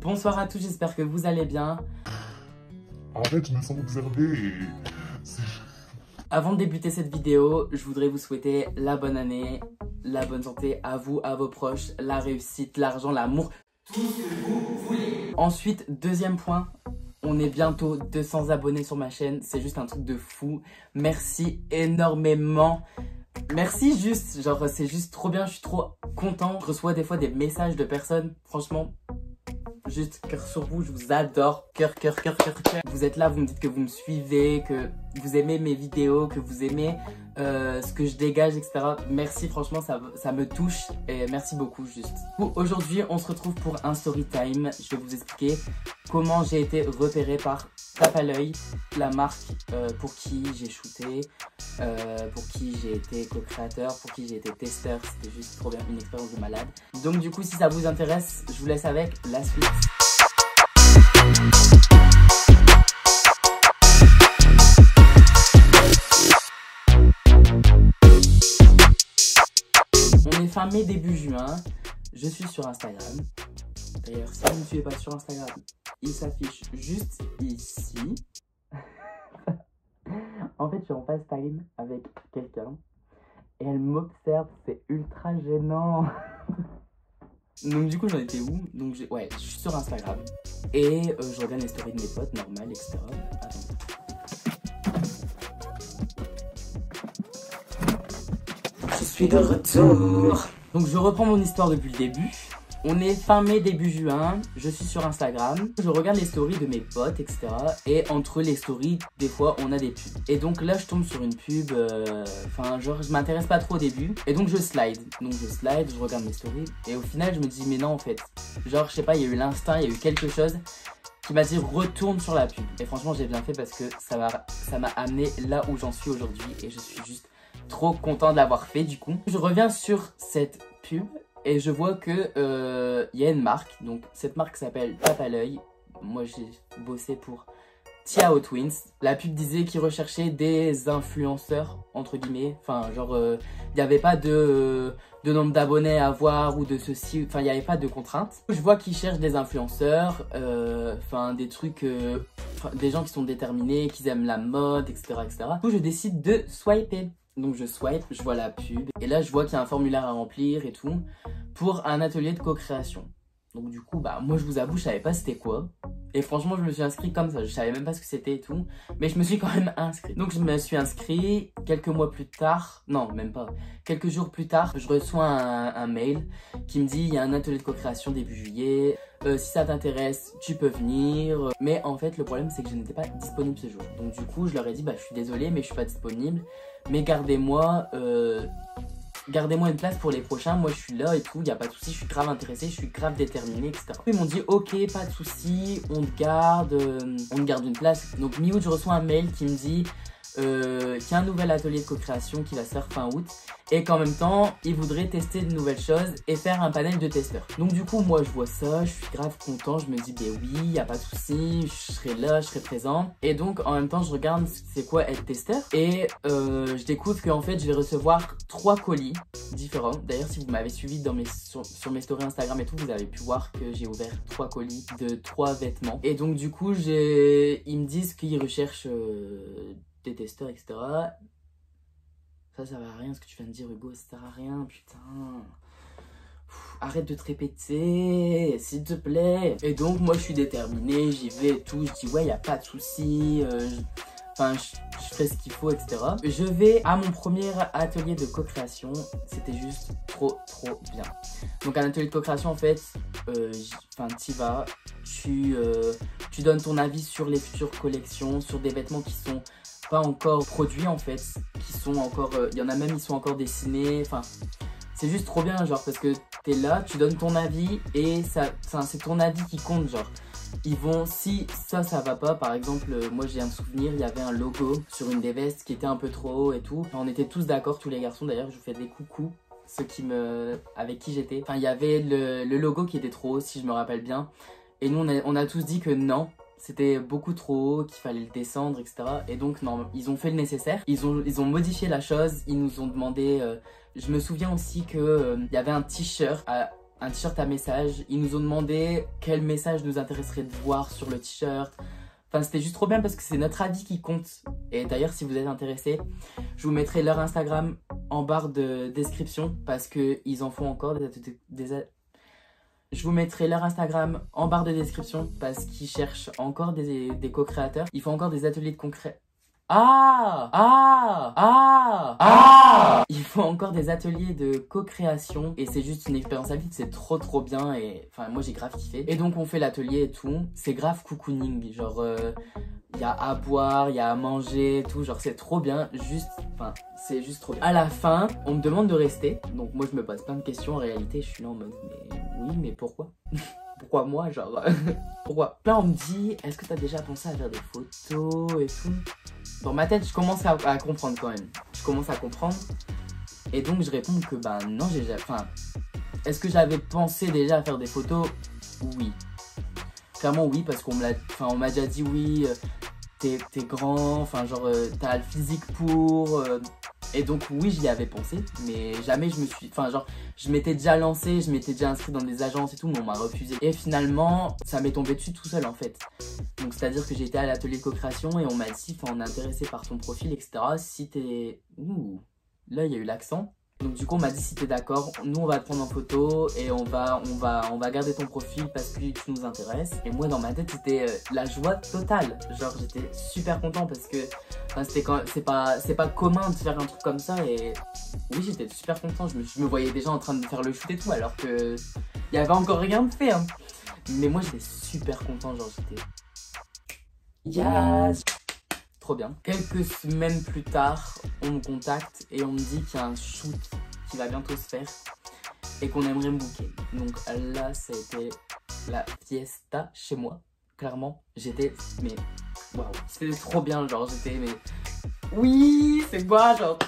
Bonsoir à tous, j'espère que vous allez bien. Arrête, je me sens observé et... Avant de débuter cette vidéo, je voudrais vous souhaiter la bonne année, la bonne santé à vous, à vos proches, la réussite, l'argent, l'amour, tout ce que vous voulez. Ensuite, deuxième point, on est bientôt 200 abonnés sur ma chaîne, c'est juste un truc de fou. Merci énormément. Merci juste, genre c'est juste trop bien, je suis trop content. Je reçois des fois des messages de personnes, franchement, juste cœur sur vous, je vous adore, cœur. Vous êtes là, vous me dites que vous me suivez, que vous aimez mes vidéos, que vous aimez ce que je dégage, etc. Merci, franchement, ça me touche et merci beaucoup juste. Aujourd'hui, on se retrouve pour un story time. Je vais vous expliquer comment j'ai été repéré par Tape à l'œil, la marque pour qui j'ai shooté, pour qui j'ai été co-créateur, pour qui j'ai été testeur. C'était juste trop bien, une expérience de malade. Donc du coup, si ça vous intéresse, je vous laisse avec la suite. On est fin mai, début juin. Je suis sur Instagram. D'ailleurs, si vous ne me suivez pas sur Instagram, il s'affiche juste ici. En fait, je suis en FaceTime avec quelqu'un et elle m'observe, c'est ultra gênant. Donc du coup, j'en étais où? Donc ouais, je suis sur Instagram et je regarde les stories de mes potes, normal, etc. Je suis de retour. Donc je reprends mon histoire depuis le début. On est fin mai, début juin, je suis sur Instagram, je regarde les stories de mes potes, etc. Et entre les stories, des fois, on a des pubs. Et donc là, je tombe sur une pub, genre, je m'intéresse pas trop au début. Et donc, je slide. Je regarde mes stories. Et au final, je me dis, mais non, en fait. Genre, je sais pas, il y a eu l'instinct, il y a eu quelque chose qui m'a dit, retourne sur la pub. Et franchement, j'ai bien fait parce que ça m'a amené là où j'en suis aujourd'hui. Et je suis juste trop content de l'avoir fait, du coup. Je reviens sur cette pub. Et je vois que y a une marque, donc cette marque s'appelle Tape à l'œil. Moi j'ai bossé pour Tiao Twins. La pub disait qu'ils recherchaient des influenceurs, entre guillemets. Enfin genre, il n'y avait pas de nombre d'abonnés à avoir ou de ceci. Enfin il n'y avait pas de contraintes. Je vois qu'ils cherchent des influenceurs, des trucs, des gens qui sont déterminés, qui aiment la mode, etc. Du coup je décide de swiper. Donc je swipe, je vois la pub et là je vois qu'il y a un formulaire à remplir et tout pour un atelier de co-création. Donc du coup bah moi je vous avoue je savais pas c'était quoi et franchement je me suis inscrit comme ça, je savais même pas ce que c'était et tout, mais je me suis quand même inscrit. Donc je me suis inscrit quelques mois plus tard, non même pas, quelques jours plus tard, je reçois un mail qui me dit il y a un atelier de co-création début juillet. Si ça t'intéresse, tu peux venir. Mais en fait, le problème, c'est que je n'étais pas disponible ce jour. Donc du coup, je leur ai dit, bah, je suis désolé, mais je suis pas disponible. Mais gardez-moi une place pour les prochains. Moi, je suis là et tout. Il n'y a pas de souci. Je suis grave intéressé. Je suis grave déterminé, etc. Ils m'ont dit, ok, pas de souci. On te garde une place. Donc mi-août, je reçois un mail qui me dit qu'il y a un nouvel atelier de co-création qui va se faire fin août et qu'en même temps ils voudraient tester de nouvelles choses et faire un panel de testeurs. Donc du coup moi je vois ça, je suis grave content, je me dis ben oui, y a pas de souci, je serai là, je serai présent. Et donc en même temps je regarde c'est quoi être testeur et je découvre qu'en fait je vais recevoir 3 colis différents. D'ailleurs si vous m'avez suivi sur mes stories Instagram et tout, vous avez pu voir que j'ai ouvert 3 colis de 3 vêtements. Et donc du coup ils me disent qu'ils recherchent des testeurs, etc. Ça sert à rien ce que tu viens de dire, Hugo, ça sert à rien, putain. Arrête de te répéter, s'il te plaît. Et donc, moi, je suis déterminé, j'y vais et tout. Je dis, ouais, y a pas de souci. Je fais ce qu'il faut, etc. Je vais à mon premier atelier de co-création. C'était juste trop bien. Donc, un atelier de co-création, en fait, t'y vas, tu donnes ton avis sur les futures collections, sur des vêtements qui sont pas encore produits en fait, qui sont encore, il y en a même ils sont encore dessinés, enfin c'est juste trop bien genre parce que t'es là, tu donnes ton avis et c'est ton avis qui compte genre. Ils vont, si ça va pas, par exemple, moi j'ai un souvenir, il y avait un logo sur une des vestes qui était un peu trop haut et tout. On était tous d'accord, tous les garçons d'ailleurs, je vous fais des coucous, ceux avec qui j'étais. Enfin il y avait le logo qui était trop haut si je me rappelle bien. Et nous on a tous dit que non. C'était beaucoup trop haut, qu'il fallait le descendre, etc. Et donc, non, ils ont fait le nécessaire. Ils ont modifié la chose. Ils nous ont demandé... je me souviens aussi qu'il y avait un t-shirt un t-shirt à message. Ils nous ont demandé quel message nous intéresserait de voir sur le t-shirt. Enfin, c'était juste trop bien parce que c'est notre avis qui compte. Et d'ailleurs, si vous êtes intéressés, je vous mettrai leur Instagram en barre de description parce qu'ils en font encore Je vous mettrai leur Instagram en barre de description parce qu'ils cherchent encore des co-créateurs. Ils font encore des ateliers de concret. Il faut encore des ateliers de co-création et c'est juste une expérience à vie, c'est trop bien et enfin moi j'ai grave kiffé. Et donc on fait l'atelier et tout, c'est grave cocooning, genre il y a à boire, il y a à manger et tout, genre c'est trop bien, c'est juste trop bien. À la fin, on me demande de rester, donc moi je me pose plein de questions, en réalité je suis là en mode mais oui mais pourquoi pourquoi moi genre pourquoi? Là on me dit est-ce que t'as déjà pensé à faire des photos et tout? Dans ma tête je commence à comprendre quand même, je commence à comprendre et donc je réponds que bah non j'ai déjà, est-ce que j'avais pensé déjà à faire des photos? Oui, clairement oui parce qu'on m'a déjà dit oui, t'es grand, enfin genre t'as le physique pour et donc oui j'y avais pensé mais jamais je m'étais déjà lancé, je m'étais déjà inscrit dans des agences et tout mais on m'a refusé et finalement ça m'est tombé dessus tout seul en fait. Donc c'est à dire que j'ai été à l'atelier de co-création et on m'a dit on est intéressé par ton profil etc si t'es... Ouh, là il y a eu l'accent. Donc du coup on m'a dit si t'es d'accord, nous on va te prendre en photo et on va garder ton profil parce que tu nous intéresses. Et moi dans ma tête c'était la joie totale, genre j'étais super content parce que c'est pas commun de faire un truc comme ça et oui j'étais super content, je me voyais déjà en train de faire le shoot et tout alors que il y avait encore rien de fait hein. Mais moi j'étais super content, genre j'étais yes, trop bien. Quelques semaines plus tard, on me contacte et on me dit qu'il y a un shoot qui va bientôt se faire et qu'on aimerait me booker. Donc là, ça a été la fiesta chez moi. Clairement, j'étais, mais waouh, c'était trop bien. Genre, j'étais, mais oui, c'est quoi, genre,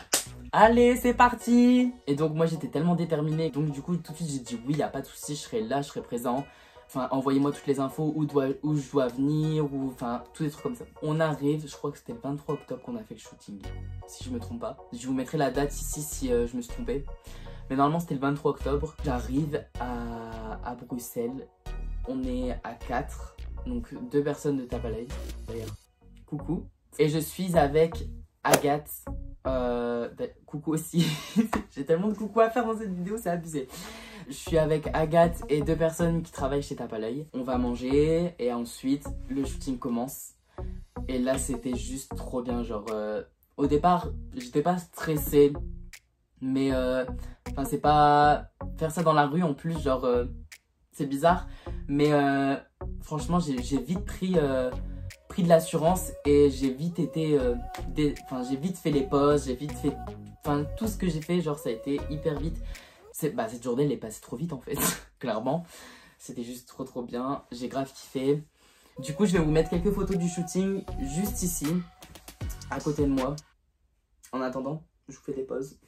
allez, c'est parti. Et donc, moi, j'étais tellement déterminée. Donc, du coup, tout de suite, j'ai dit oui, y a pas de souci, je serai là, je serai présent. Enfin, envoyez-moi toutes les infos, où je dois venir, ou enfin, tous des trucs comme ça. On arrive, je crois que c'était le 23 octobre qu'on a fait le shooting, si je me trompe pas. Je vous mettrai la date ici si je me suis trompé. Mais normalement, c'était le 23 octobre. J'arrive à Bruxelles. On est à 4, donc 2 personnes de Tape à l'œil, d'ailleurs. Coucou. Et je suis avec Agathe. Coucou aussi. J'ai tellement de coucou à faire dans cette vidéo, c'est abusé. Je suis avec Agathe et 2 personnes qui travaillent chez Tape à l'œil. On va manger et ensuite le shooting commence. Et là c'était juste trop bien, genre au départ j'étais pas stressée. Mais c'est pas faire ça dans la rue en plus, genre c'est bizarre. Mais franchement j'ai vite pris de l'assurance et j'ai vite été j'ai vite fait les poses, j'ai vite fait tout ce que j'ai fait, genre ça a été hyper vite. Cette journée elle est passée trop vite en fait. Clairement c'était juste trop bien, j'ai grave kiffé. Du coup je vais vous mettre quelques photos du shooting juste ici à côté de moi. En attendant je vous fais des pauses.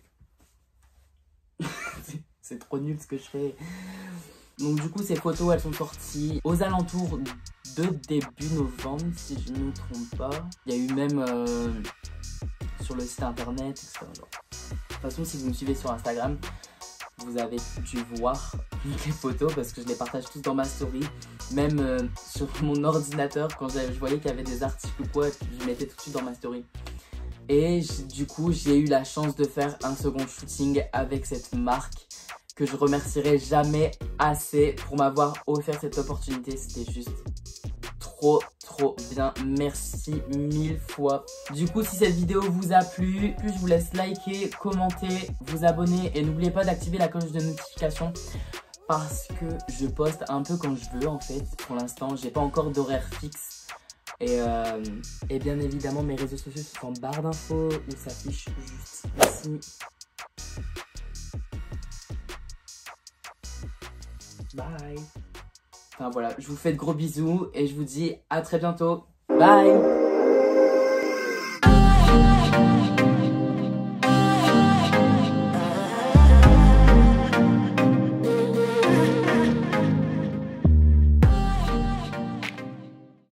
C'est trop nul ce que je fais. Donc du coup ces photos elles sont sorties aux alentours de début novembre si je ne me trompe pas. Il y a eu même sur le site internet etc. De toute façon si vous me suivez sur Instagram vous avez dû voir les photos parce que je les partage tous dans ma story. Même sur mon ordinateur quand je voyais qu'il y avait des articles ou quoi, je les mettais tout de suite dans ma story. Et du coup j'ai eu la chance de faire un second shooting avec cette marque que je remercierai jamais assez pour m'avoir offert cette opportunité. C'était juste trop bien, merci 1000 fois. Du coup si cette vidéo vous a plu, je vous laisse liker, commenter, vous abonner et n'oubliez pas d'activer la cloche de notification parce que je poste un peu quand je veux en fait. Pour l'instant j'ai pas encore d'horaire fixe et bien évidemment mes réseaux sociaux sont en barre d'infos où s'affiche juste ici. Bye. Enfin voilà, je vous fais de gros bisous et je vous dis à très bientôt. Bye.